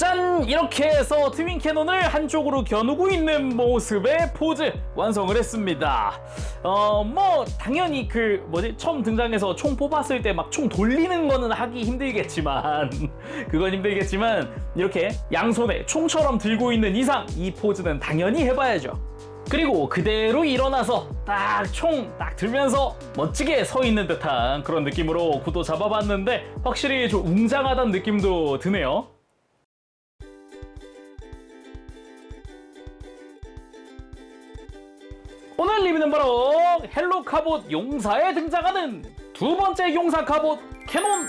짠! 이렇게 해서 트윈 캐논을 한쪽으로 겨누고 있는 모습의 포즈 완성을 했습니다. 당연히 처음 등장해서 총 뽑았을 때 막 총 돌리는 거는 하기 힘들겠지만 그건 힘들겠지만 이렇게 양손에 총처럼 들고 있는 이상 이 포즈는 당연히 해봐야죠. 그리고 그대로 일어나서 딱 총 딱 들면서 멋지게 서 있는 듯한 그런 느낌으로 구도 잡아봤는데 확실히 좀 웅장하다는 느낌도 드네요. 오늘 리뷰는 바로 헬로 카봇 용사에 등장하는 두 번째 용사 카봇 캐논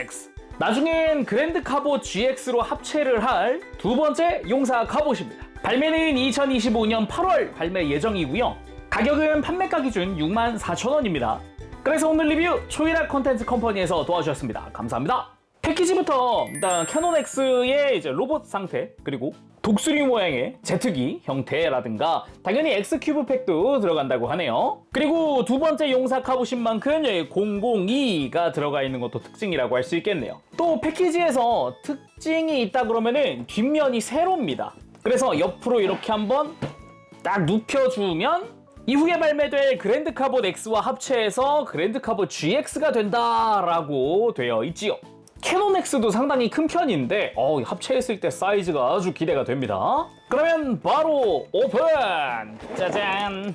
X! 나중엔 그랜드 카봇 GX로 합체를 할 두 번째 용사 카봇입니다. 발매는 2025년 8월 발매 예정이고요. 가격은 판매가 기준 64,000원입니다. 그래서 오늘 리뷰 초이락 콘텐츠 컴퍼니에서 도와주셨습니다. 감사합니다. 패키지부터 일단 캐논 X의 이제 로봇 상태, 그리고 독수리 모양의 제트기 형태라든가 당연히 X큐브 팩도 들어간다고 하네요. 그리고 두 번째 용사 카봇인 만큼 002가 들어가 있는 것도 특징이라고 할 수 있겠네요. 또 패키지에서 특징이 있다 그러면은 뒷면이 세로입니다. 그래서 옆으로 이렇게 한번 딱 눕혀주면 이후에 발매될 그랜드 카봇 X와 합체해서 그랜드 카봇 GX가 된다라고 되어 있지요. 캐논 X도 상당히 큰 편인데 합체했을 때 사이즈가 아주 기대가 됩니다. 그러면 바로 오픈! 짜잔!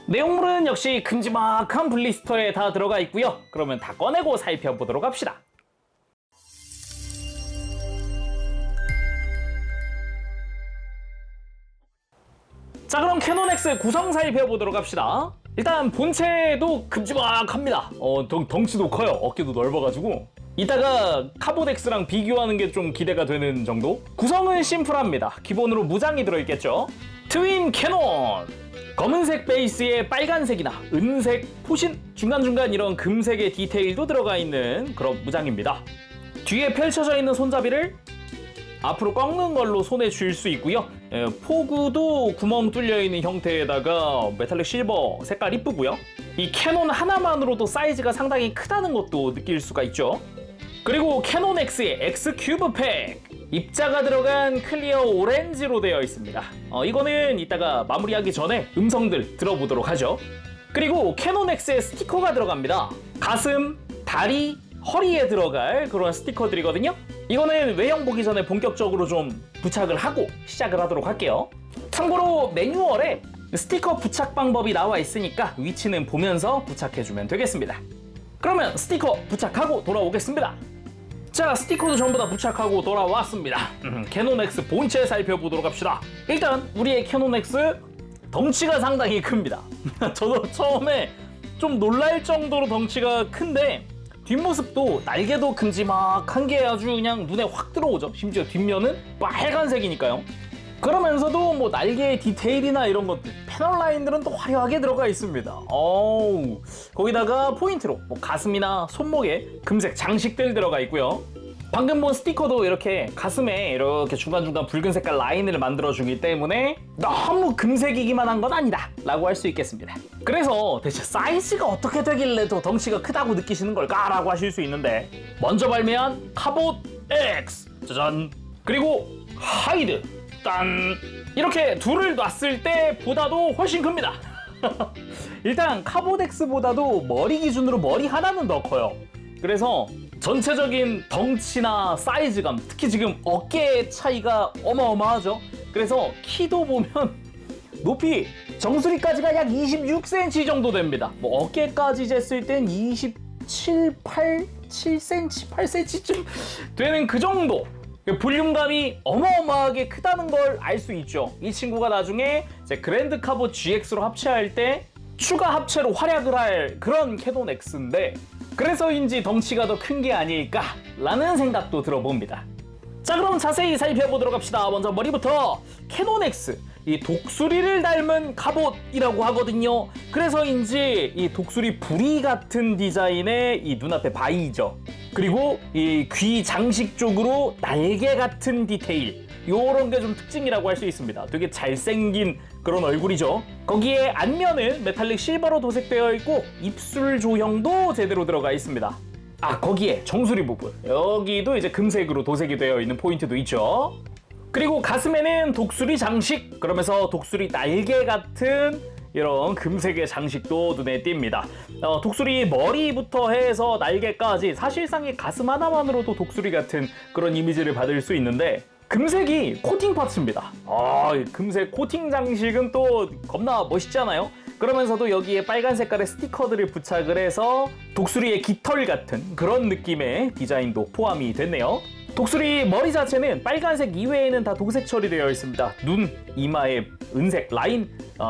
내용물은 역시 큼지막한 블리스터에 다 들어가 있고요. 그러면 다 꺼내고 살펴보도록 합시다. 자, 그럼 캐논 X 구성 살펴보도록 합시다. 일단 본체도 큼지막합니다. 덩치도 커요. 어깨도 넓어가지고 이따가 카봇 X랑 비교하는 게 좀 기대가 되는 정도? 구성은 심플합니다. 기본으로 무장이 들어있겠죠. 트윈 캐논! 검은색 베이스에 빨간색이나 은색, 포신, 중간중간 이런 금색의 디테일도 들어가 있는 그런 무장입니다. 뒤에 펼쳐져 있는 손잡이를 앞으로 꺾는 걸로 손에 쥘 수 있고요. 포구도 구멍 뚫려 있는 형태에다가 메탈릭 실버 색깔 이쁘고요. 이 캐논 하나만으로도 사이즈가 상당히 크다는 것도 느낄 수가 있죠. 그리고 캐논 X의 X 큐브 팩! 입자가 들어간 클리어 오렌지로 되어 있습니다. 이거는 이따가 마무리하기 전에 음성들 들어보도록 하죠. 그리고 캐논 X의 스티커가 들어갑니다. 가슴, 다리, 허리에 들어갈 그런 스티커들이거든요. 이거는 외형 보기 전에 본격적으로 좀 부착을 하고 시작을 하도록 할게요. 참고로 매뉴얼에 스티커 부착 방법이 나와 있으니까 위치는 보면서 부착해주면 되겠습니다. 그러면 스티커 부착하고 돌아오겠습니다. 자, 스티커도 전부 다 부착하고 돌아왔습니다. 캐논 X 본체 살펴보도록 합시다. 일단 우리의 캐논 X 덩치가 상당히 큽니다. 저도 처음에 좀 놀랄 정도로 덩치가 큰데 뒷모습도 날개도 큼지막한 게 아주 그냥 눈에 확 들어오죠. 심지어 뒷면은 빨간색이니까요. 그러면서도 뭐 날개의 디테일이나 이런 것들, 패널 라인들은 또 화려하게 들어가 있습니다. 거기다가 포인트로 뭐 가슴이나 손목에 금색 장식들 들어가 있고요. 방금 본 스티커도 이렇게 가슴에 이렇게 중간중간 붉은 색깔 라인을 만들어주기 때문에 너무 금색이기만 한 건 아니다 라고 할 수 있겠습니다. 그래서 대체 사이즈가 어떻게 되길래 더 덩치가 크다고 느끼시는 걸까? 라고 하실 수 있는데 먼저 발매한 카봇 X! 짜잔! 그리고 하이드! 짠! 이렇게 둘을 놨을 때 보다도 훨씬 큽니다. 일단 카봇 X보다도 머리 기준으로 머리 하나는 더 커요. 그래서 전체적인 덩치나 사이즈감, 특히 지금 어깨 차이가 어마어마하죠. 그래서 키도 보면 높이 정수리까지가 약 26cm 정도 됩니다. 뭐 어깨까지 쟀을 땐 27, 7cm, 8cm쯤 되는 그 정도. 볼륨감이 어마어마하게 크다는 걸 알 수 있죠. 이 친구가 나중에 이제 그랜드 카봇 GX로 합체할 때 추가 합체로 활약을 할 그런 캐논 X인데 그래서인지 덩치가 더 큰 게 아닐까 라는 생각도 들어봅니다. 자, 그럼 자세히 살펴보도록 합시다. 먼저 머리부터 캐논 X, 이 독수리를 닮은 갑옷이라고 하거든요. 그래서인지 이 독수리 부리 같은 디자인의 이 눈앞에 바위죠. 그리고 이 귀 장식 쪽으로 날개 같은 디테일, 요런 게 좀 특징이라고 할 수 있습니다. 되게 잘생긴 그런 얼굴이죠. 거기에 안면은 메탈릭 실버로 도색되어 있고 입술 조형도 제대로 들어가 있습니다. 거기에 정수리 부분 여기도 이제 금색으로 도색이 되어 있는 포인트도 있죠. 그리고 가슴에는 독수리 장식, 그러면서 독수리 날개 같은 이런 금색의 장식도 눈에 띕니다. 독수리 머리부터 해서 날개까지 사실상 이 가슴 하나만으로도 독수리 같은 그런 이미지를 받을 수 있는데, 금색이 코팅 파츠입니다. 이 금색 코팅 장식은 또 겁나 멋있잖아요. 그러면서도 여기에 빨간 색깔의 스티커들을 부착을 해서 독수리의 깃털 같은 그런 느낌의 디자인도 포함이 됐네요. 독수리 머리 자체는 빨간색 이외에는 다 도색 처리되어 있습니다. 눈, 이마에 은색 라인,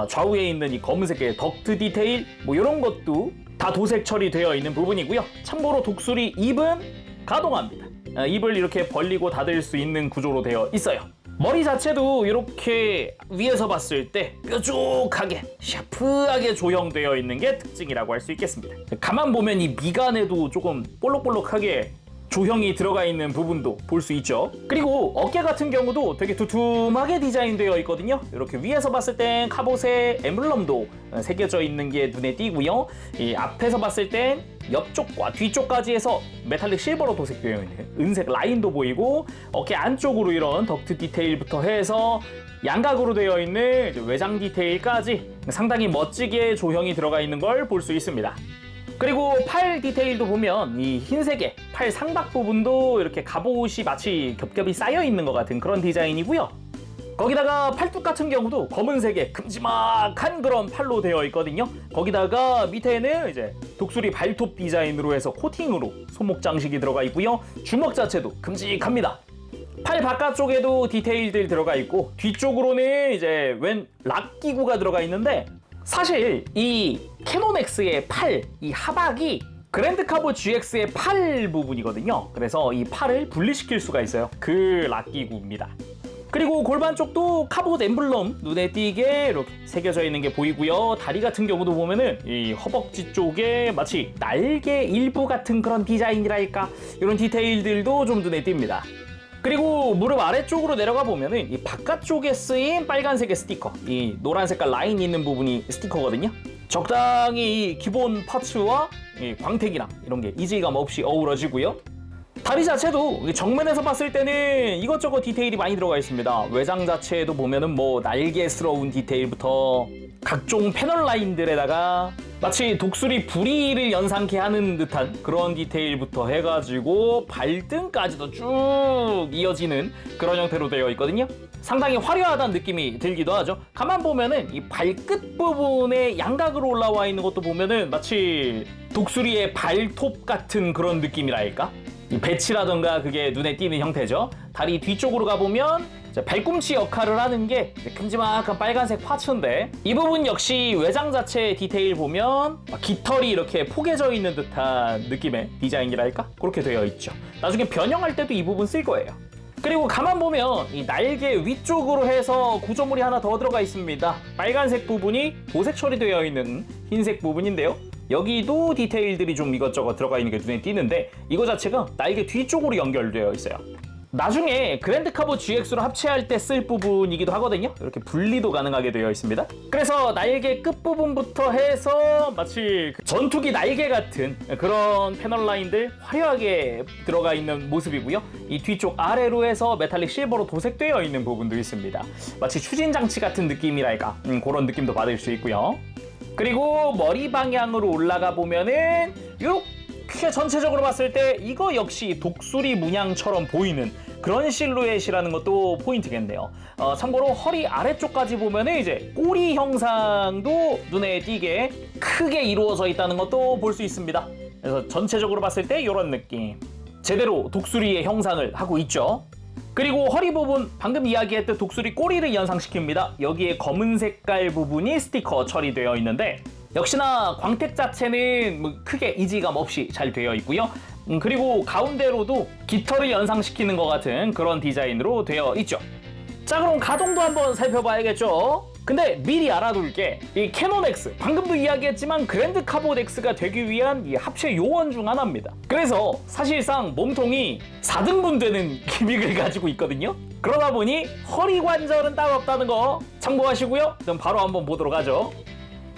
좌우에 있는 이 검은색의 덕트 디테일, 뭐 이런 것도 다 도색 처리되어 있는 부분이고요. 참고로 독수리 입은 가동합니다. 입을 이렇게 벌리고 닫을 수 있는 구조로 되어 있어요. 머리 자체도 이렇게 위에서 봤을 때 뾰족하게 샤프하게 조형되어 있는 게 특징이라고 할 수 있겠습니다. 가만 보면 이 미간에도 조금 볼록볼록하게 조형이 들어가 있는 부분도 볼 수 있죠. 그리고 어깨 같은 경우도 되게 두툼하게 디자인되어 있거든요. 이렇게 위에서 봤을 땐 카봇의 엠블럼도 새겨져 있는 게 눈에 띄고요. 이 앞에서 봤을 땐 옆쪽과 뒤쪽까지 해서 메탈릭 실버로 도색되어 있는 은색 라인도 보이고, 어깨 안쪽으로 이런 덕트 디테일부터 해서 양각으로 되어 있는 외장 디테일까지 상당히 멋지게 조형이 들어가 있는 걸 볼 수 있습니다. 그리고 팔 디테일도 보면 이 흰색의 팔 상박 부분도 이렇게 갑옷이 마치 겹겹이 쌓여 있는 것 같은 그런 디자인이고요. 거기다가 팔뚝 같은 경우도 검은색의 큼지막한 그런 팔로 되어 있거든요. 거기다가 밑에는 이제 독수리 발톱 디자인으로 해서 코팅으로 손목 장식이 들어가 있고요. 주먹 자체도 큼직합니다. 팔 바깥쪽에도 디테일들 들어가 있고, 뒤쪽으로는 이제 웬 락 기구가 들어가 있는데, 사실 이 캐논 X의 팔, 이 하박이 그랜드 카봇 GX의 팔 부분이거든요. 그래서 이 팔을 분리시킬 수가 있어요. 그 락기구입니다. 그리고 골반 쪽도 카봇 엠블럼 눈에 띄게 이렇게 새겨져 있는 게 보이고요. 다리 같은 경우도 보면은 이 허벅지 쪽에 마치 날개 일부 같은 그런 디자인이랄까, 이런 디테일들도 좀 눈에 띕니다. 그리고 무릎 아래쪽으로 내려가 보면은 이 바깥쪽에 쓰인 빨간색의 스티커, 이 노란 색깔 라인 있는 부분이 스티커거든요. 적당히 이 기본 파츠와 이 광택이랑 이런 게 이질감 없이 어우러지고요. 다리 자체도 정면에서 봤을 때는 이것저것 디테일이 많이 들어가 있습니다. 외장 자체에도 보면은 뭐 날개스러운 디테일부터 각종 패널 라인들에다가 마치 독수리 부리를 연상케 하는 듯한 그런 디테일부터 해가지고 발등까지도 쭉 이어지는 그런 형태로 되어 있거든요. 상당히 화려하다는 느낌이 들기도 하죠. 가만 보면은 이 발끝 부분에 양각으로 올라와 있는 것도 보면은 마치 독수리의 발톱 같은 그런 느낌이랄까? 이 배치라던가 그게 눈에 띄는 형태죠. 다리 뒤쪽으로 가보면 발꿈치 역할을 하는 게 큼지막한 빨간색 파츠인데, 이 부분 역시 외장 자체 디테일 보면 깃털이 이렇게 포개져 있는 듯한 느낌의 디자인이랄까? 그렇게 되어 있죠. 나중에 변형할 때도 이 부분 쓸 거예요. 그리고 가만 보면 이 날개 위쪽으로 해서 구조물이 하나 더 들어가 있습니다. 빨간색 부분이 도색 처리되어 있는 흰색 부분인데요. 여기도 디테일들이 좀 이것저것 들어가 있는 게 눈에 띄는데, 이거 자체가 날개 뒤쪽으로 연결되어 있어요. 나중에 그랜드 카봇 GX로 합체할 때 쓸 부분이기도 하거든요. 이렇게 분리도 가능하게 되어 있습니다. 그래서 날개 끝부분부터 해서 마치 전투기 날개 같은 그런 패널 라인들 화려하게 들어가 있는 모습이고요. 이 뒤쪽 아래로 해서 메탈릭 실버로 도색되어 있는 부분도 있습니다. 마치 추진 장치 같은 느낌이랄까, 그런 느낌도 받을 수 있고요. 그리고 머리 방향으로 올라가 보면은 이렇게 전체적으로 봤을 때 이거 역시 독수리 문양처럼 보이는 그런 실루엣이라는 것도 포인트겠네요. 참고로 허리 아래쪽까지 보면은 이제 꼬리 형상도 눈에 띄게 크게 이루어져 있다는 것도 볼 수 있습니다. 그래서 전체적으로 봤을 때 이런 느낌, 제대로 독수리의 형상을 하고 있죠. 그리고 허리 부분, 방금 이야기했던 독수리 꼬리를 연상시킵니다. 여기에 검은 색깔 부분이 스티커 처리되어 있는데, 역시나 광택 자체는 크게 이질감 없이 잘 되어 있고요. 그리고 가운데로도 깃털을 연상시키는 것 같은 그런 디자인으로 되어 있죠. 자, 그럼 가동도 한번 살펴봐야겠죠. 근데 미리 알아둘 게, 이 캐논 X, 방금도 이야기했지만 그랜드 카봇 X가 되기 위한 이 합체 요원 중 하나입니다. 그래서 사실상 몸통이 4등분 되는 기믹을 가지고 있거든요. 그러다 보니 허리 관절은 따로 없다는 거 참고하시고요. 그럼 바로 한번 보도록 하죠.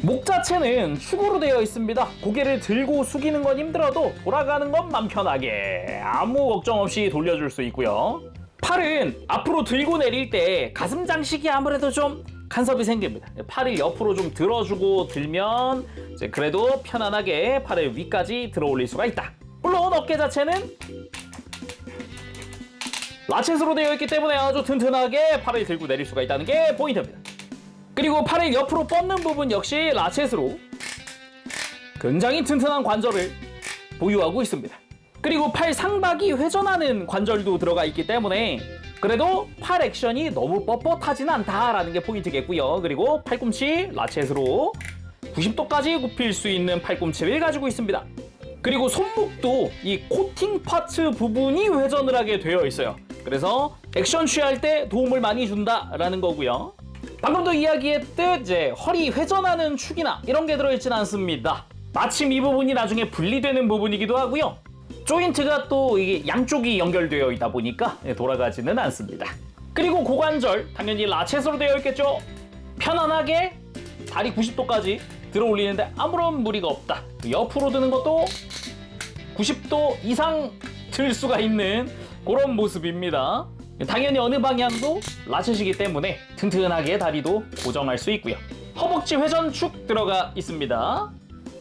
목 자체는 축으로 되어 있습니다. 고개를 들고 숙이는 건 힘들어도 돌아가는 건 맘 편하게 아무 걱정 없이 돌려줄 수 있고요. 팔은 앞으로 들고 내릴 때 가슴 장식이 아무래도 좀 간섭이 생깁니다. 팔을 옆으로 좀 들어주고 들면 이제 그래도 편안하게 팔을 위까지 들어 올릴 수가 있다. 물론 어깨 자체는 라쳇으로 되어 있기 때문에 아주 튼튼하게 팔을 들고 내릴 수가 있다는 게 포인트입니다. 그리고 팔을 옆으로 뻗는 부분 역시 라쳇으로 굉장히 튼튼한 관절을 보유하고 있습니다. 그리고 팔 상박이 회전하는 관절도 들어가 있기 때문에 그래도 팔 액션이 너무 뻣뻣하진 않다라는 게 포인트겠고요. 그리고 팔꿈치 라쳇으로 90도까지 굽힐 수 있는 팔꿈치를 가지고 있습니다. 그리고 손목도 이 코팅 파츠 부분이 회전을 하게 되어 있어요. 그래서 액션 취할 때 도움을 많이 준다라는 거고요. 방금도 이야기했듯 이제 허리 회전하는 축이나 이런 게 들어있진 않습니다. 마침 이 부분이 나중에 분리되는 부분이기도 하고요. 조인트가 또 이게 양쪽이 연결되어 있다 보니까 돌아가지는 않습니다. 그리고 고관절 당연히 라쳇으로 되어 있겠죠. 편안하게 다리 90도까지 들어 올리는데 아무런 무리가 없다. 옆으로 드는 것도 90도 이상 들 수가 있는 그런 모습입니다. 당연히 어느 방향도 라쳇이기 때문에 튼튼하게 다리도 고정할 수 있고요. 허벅지 회전축 들어가 있습니다.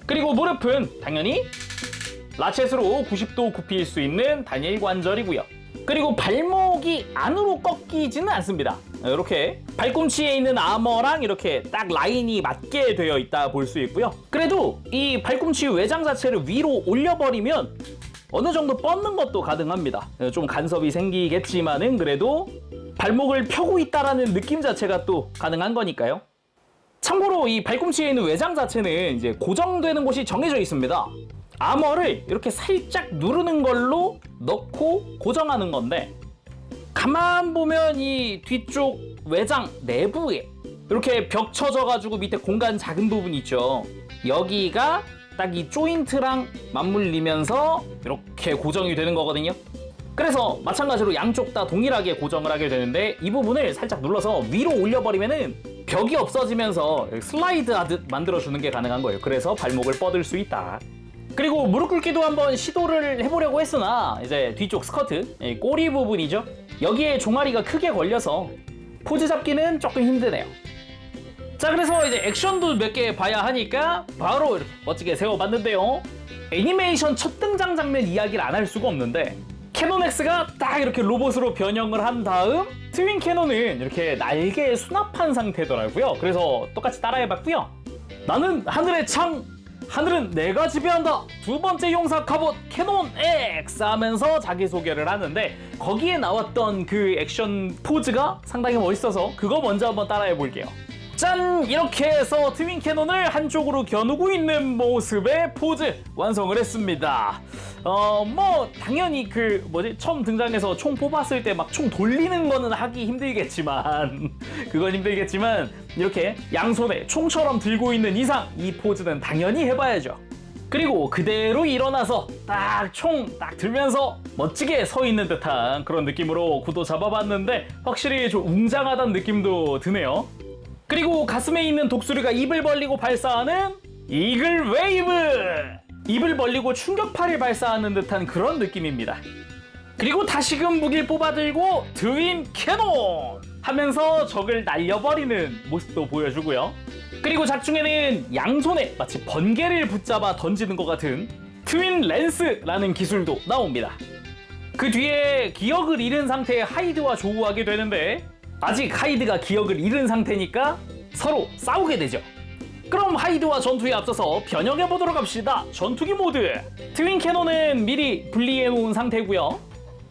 그리고 무릎은 당연히 라쳇으로 90도 굽힐 수 있는 단일 관절이고요. 그리고 발목이 안으로 꺾이지는 않습니다. 이렇게 발꿈치에 있는 아머랑 이렇게 딱 라인이 맞게 되어 있다 볼 수 있고요. 그래도 이 발꿈치 외장 자체를 위로 올려버리면 어느 정도 뻗는 것도 가능합니다. 좀 간섭이 생기겠지만은 그래도 발목을 펴고 있다라는 느낌 자체가 또 가능한 거니까요. 참고로 이 발꿈치에 있는 외장 자체는 이제 고정되는 곳이 정해져 있습니다. 아머를 이렇게 살짝 누르는 걸로 넣고 고정하는 건데 가만 보면 이 뒤쪽 외장 내부에 이렇게 벽 쳐져가지고 밑에 공간 작은 부분 있죠. 여기가 딱 이 조인트랑 맞물리면서 이렇게 고정이 되는 거거든요. 그래서 마찬가지로 양쪽 다 동일하게 고정을 하게 되는데 이 부분을 살짝 눌러서 위로 올려버리면은 벽이 없어지면서 슬라이드 하듯 만들어주는 게 가능한 거예요. 그래서 발목을 뻗을 수 있다. 그리고 무릎 꿇기도 한번 시도를 해보려고 했으나 이제 뒤쪽 스커트, 꼬리 부분이죠. 여기에 종아리가 크게 걸려서 포즈 잡기는 조금 힘드네요. 자, 그래서 이제 액션도 몇 개 봐야 하니까 바로 이렇게 멋지게 세워봤는데요. 애니메이션 첫 등장 장면 이야기를 안 할 수가 없는데 캐논 X가 딱 이렇게 로봇으로 변형을 한 다음 트윈 캐논은 이렇게 날개에 수납한 상태더라고요. 그래서 똑같이 따라해봤고요. 나는 하늘의 창, 하늘은 내가 지배한다. 두 번째 용사 갑옷 캐논 X 하면서 자기소개를 하는데 거기에 나왔던 그 액션 포즈가 상당히 멋있어서 그거 먼저 한번 따라해 볼게요. 짠! 이렇게 해서 트윈 캐논을 한쪽으로 겨누고 있는 모습의 포즈 완성을 했습니다. 뭐 당연히 처음 등장해서 총 뽑았을 때 막 총 돌리는 거는 하기 힘들겠지만 그건 힘들겠지만 이렇게 양손에 총처럼 들고 있는 이상 이 포즈는 당연히 해봐야죠. 그리고 그대로 일어나서 딱 총 딱 들면서 멋지게 서 있는 듯한 그런 느낌으로 구도 잡아봤는데 확실히 좀 웅장하다는 느낌도 드네요. 그리고 가슴에 있는 독수리가 입을 벌리고 발사하는 이글 웨이브! 입을 벌리고 충격파를 발사하는 듯한 그런 느낌입니다. 그리고 다시금 무기를 뽑아들고 트윈 캐논! 하면서 적을 날려버리는 모습도 보여주고요. 그리고 작중에는 양손에 마치 번개를 붙잡아 던지는 것 같은 트윈 랜스라는 기술도 나옵니다. 그 뒤에 기억을 잃은 상태의 하이드와 조우하게 되는데 아직 하이드가 기억을 잃은 상태니까 서로 싸우게 되죠. 그럼 하이드와 전투에 앞서서 변형해보도록 합시다. 전투기 모드! 트윈 캐논은 미리 분리해놓은 상태고요.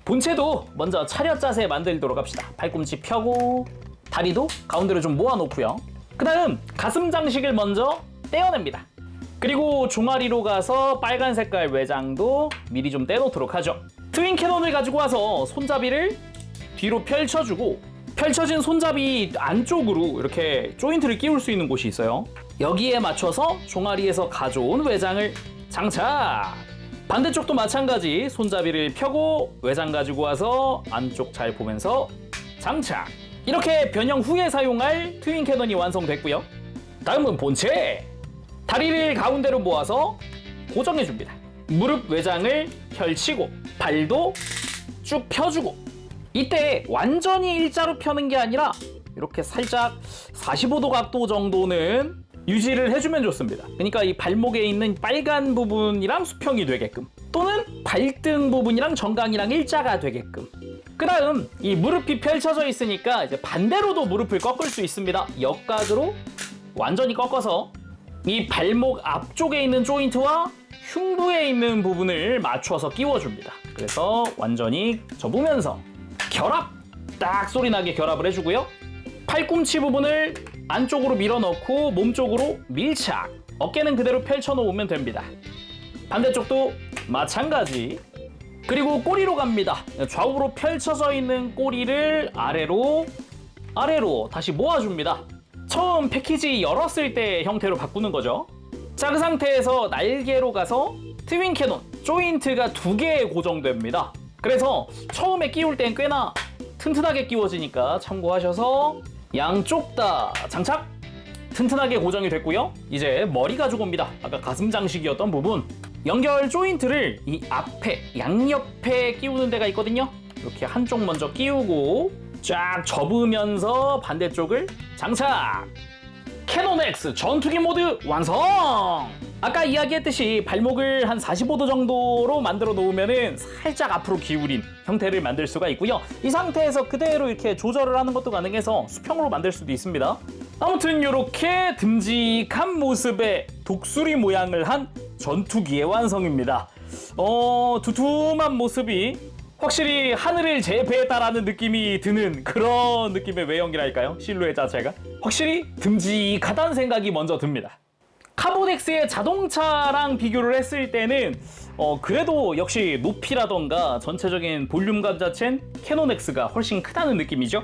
본체도 먼저 차렷 자세 만들도록 합시다. 팔꿈치 펴고 다리도 가운데로 좀 모아놓고요. 그 다음 가슴 장식을 먼저 떼어냅니다. 그리고 종아리로 가서 빨간 색깔 외장도 미리 좀 떼놓도록 하죠. 트윈 캐논을 가지고 와서 손잡이를 뒤로 펼쳐주고 펼쳐진 손잡이 안쪽으로 이렇게 조인트를 끼울 수 있는 곳이 있어요. 여기에 맞춰서 종아리에서 가져온 외장을 장착! 반대쪽도 마찬가지 손잡이를 펴고 외장 가지고 와서 안쪽 잘 보면서 장착! 이렇게 변형 후에 사용할 트윈 캐논이 완성됐고요. 다음은 본체! 다리를 가운데로 모아서 고정해줍니다. 무릎 외장을 펼치고 발도 쭉 펴주고, 이때 완전히 일자로 펴는 게 아니라 이렇게 살짝 45도 각도 정도는 유지를 해주면 좋습니다. 그러니까 이 발목에 있는 빨간 부분이랑 수평이 되게끔, 또는 발등 부분이랑 정강이랑 일자가 되게끔. 그 다음 이 무릎이 펼쳐져 있으니까 이제 반대로도 무릎을 꺾을 수 있습니다. 역각으로 완전히 꺾어서 이 발목 앞쪽에 있는 조인트와 흉부에 있는 부분을 맞춰서 끼워줍니다. 그래서 완전히 접으면서 결합! 딱 소리 나게 결합을 해주고요. 팔꿈치 부분을 안쪽으로 밀어넣고 몸쪽으로 밀착. 어깨는 그대로 펼쳐놓으면 됩니다. 반대쪽도 마찬가지. 그리고 꼬리로 갑니다. 좌우로 펼쳐져 있는 꼬리를 아래로 다시 모아줍니다. 처음 패키지 열었을 때 형태로 바꾸는 거죠. 자, 그 상태에서 날개로 가서 트윈 캐논 조인트가 2개 고정됩니다. 그래서 처음에 끼울 땐 꽤나 튼튼하게 끼워지니까 참고하셔서 양쪽 다 장착! 튼튼하게 고정이 됐고요. 이제 머리 가지고 옵니다. 아까 가슴 장식이었던 부분, 연결 조인트를 이 앞에 양옆에 끼우는 데가 있거든요. 이렇게 한쪽 먼저 끼우고 쫙 접으면서 반대쪽을 장착! 캐논 X 전투기 모드 완성! 아까 이야기했듯이 발목을 한 45도 정도로 만들어 놓으면은 살짝 앞으로 기울인 형태를 만들 수가 있고요. 이 상태에서 그대로 이렇게 조절을 하는 것도 가능해서 수평으로 만들 수도 있습니다. 아무튼 이렇게 듬직한 모습의 독수리 모양을 한 전투기의 완성입니다. 두툼한 모습이 확실히 하늘을 재배했다라는 느낌이 드는 그런 느낌의 외형이랄까요? 실루엣 자체가 확실히 듬직하다는 생각이 먼저 듭니다. 카보덱스의 자동차랑 비교를 했을 때는 그래도 역시 높이라던가 전체적인 볼륨감 자체는 캐논 X가 훨씬 크다는 느낌이죠.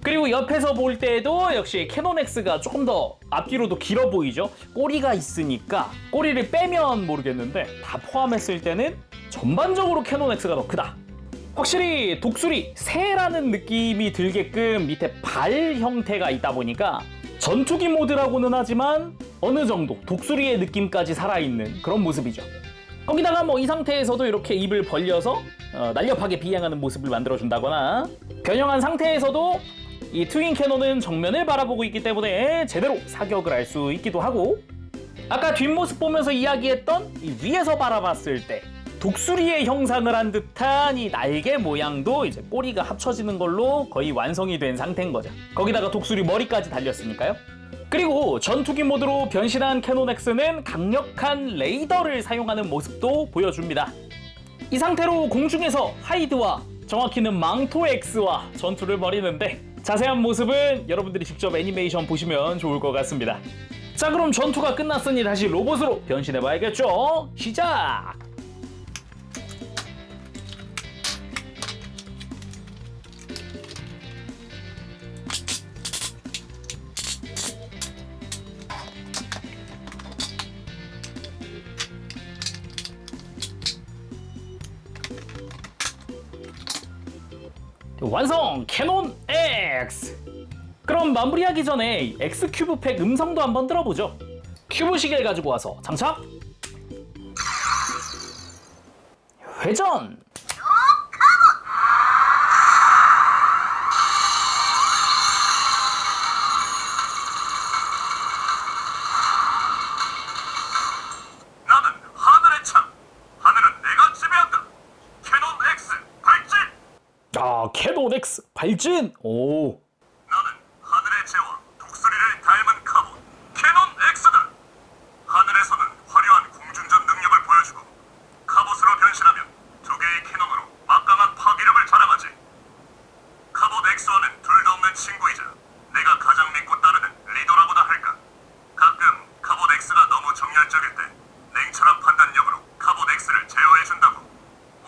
그리고 옆에서 볼 때도 역시 캐논 X가 조금 더 앞뒤로도 길어 보이죠. 꼬리가 있으니까 꼬리를 빼면 모르겠는데 다 포함했을 때는 전반적으로 캐논 X가 더 크다. 확실히 독수리, 새라는 느낌이 들게끔 밑에 발 형태가 있다 보니까 전투기 모드라고는 하지만 어느 정도 독수리의 느낌까지 살아있는 그런 모습이죠. 거기다가 뭐 이 상태에서도 이렇게 입을 벌려서 날렵하게 비행하는 모습을 만들어준다거나, 변형한 상태에서도 이 트윈 캐논은 정면을 바라보고 있기 때문에 제대로 사격을 할 수 있기도 하고, 아까 뒷모습 보면서 이야기했던 이 위에서 바라봤을 때 독수리의 형상을 한 듯한 이 날개 모양도 이제 꼬리가 합쳐지는 걸로 거의 완성이 된 상태인 거죠. 거기다가 독수리 머리까지 달렸으니까요. 그리고 전투기 모드로 변신한 캐논 X는 강력한 레이더를 사용하는 모습도 보여줍니다. 이 상태로 공중에서 하이드와 정확히는 망토 X와 전투를 벌이는데, 자세한 모습은 여러분들이 직접 애니메이션 보시면 좋을 것 같습니다. 자, 그럼 전투가 끝났으니 다시 로봇으로 변신해봐야겠죠? 시작! 완성! 캐논 X! 그럼 마무리하기 전에 X 큐브 팩 음성도 한번 들어보죠. 큐브 시계를 가지고 와서 장착! 회전! 나는 하늘의 창! 하늘은 내가 지배한다! 캐논 X 발진! 아, 캐논 X 발진! 오. 나는 하늘의 제와 독수리를 닮은 카본 캐논 X다! 하늘에서는 화려한 공중전 능력을 보여주고 카봇으로 변신하면 2개의 캐논으로 막강한 파괴력을 자랑하지. 카봇 X와는 둘도 없는 친구이자 내가 가장 믿고 따르는 리더라고나 할까. 가끔 카봇 X가 너무 정열적일 때 냉철한 판단력으로 카봇 X를 제어해준다고.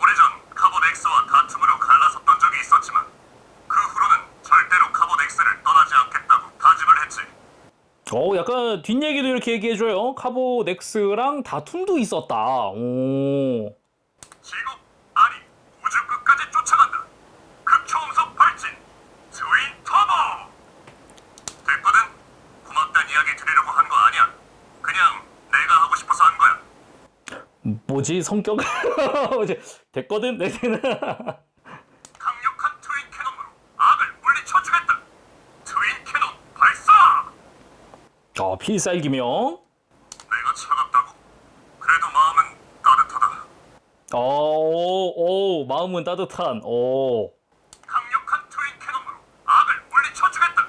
오래전 카봇 X와 다툼으로 갈라섰던 적이 있었지만 그 후로는 절대로 카봇 X를 떠나지 않겠다고 다짐을 했지. 약간 뒷얘기도 이렇게 얘기해줘요. 카봇 X랑 다툼도 있었다. 오. 지구 아니 우주 끝까지 쫓아간다. 극초음속 발진 트윈 터보. 됐거든. 고맙단 이야기 드리려고 한 거 아니야. 그냥 뭐지 성격? 됐거든 내 생각. 강력한 트윈 캐논으로 악을 물리쳐주겠다. 트윈 캐논 발사! 필살기명. 내가 차갑다고? 그래도 마음은 따뜻하다. 마음은 따뜻한. 강력한 트윈 캐논으로 악을 물리쳐주겠다.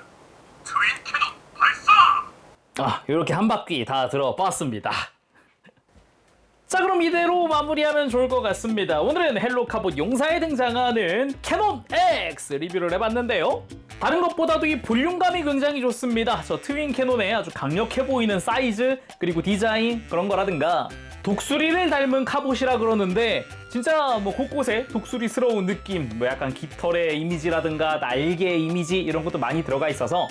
트윈 캐논 발사! 이렇게 한 바퀴 다 들어봤습니다. 자, 그럼 이대로 마무리하면 좋을 것 같습니다. 오늘은 헬로 카봇 용사에 등장하는 캐논 X 리뷰를 해봤는데요. 다른 것보다도 이 볼륨감이 굉장히 좋습니다. 저 트윈 캐논의 아주 강력해 보이는 사이즈, 그리고 디자인 그런 거라든가 독수리를 닮은 카봇이라 그러는데 진짜 뭐 곳곳에 독수리스러운 느낌, 뭐 약간 깃털의 이미지라든가 날개 이미지 이런 것도 많이 들어가 있어서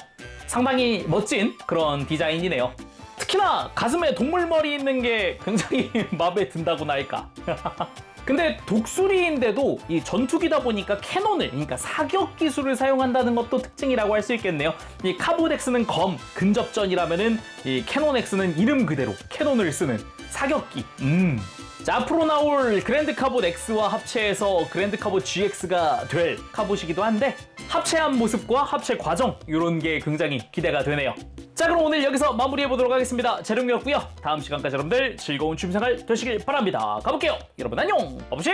상당히 멋진 그런 디자인이네요. 특히나 가슴에 동물머리 있는 게 굉장히 마음에 든다고나 할까. 근데 독수리인데도 이 전투기다 보니까 캐논을, 그러니까 사격 기술을 사용한다는 것도 특징이라고 할 수 있겠네요. 이 카봇 X는 검, 근접전이라면은 이 캐논 X는 이름 그대로 캐논을 쓰는 사격기. 자, 앞으로 나올 그랜드 카봇 X와 합체해서 그랜드 카봇 GX가 될 카봇이기도 한데 합체한 모습과 합체 과정 이런 게 굉장히 기대가 되네요. 자, 그럼 오늘 여기서 마무리해보도록 하겠습니다. 재룡이었고요. 다음 시간까지 여러분들 즐거운 취미생활 되시길 바랍니다. 가볼게요. 여러분 안녕. 버브씨.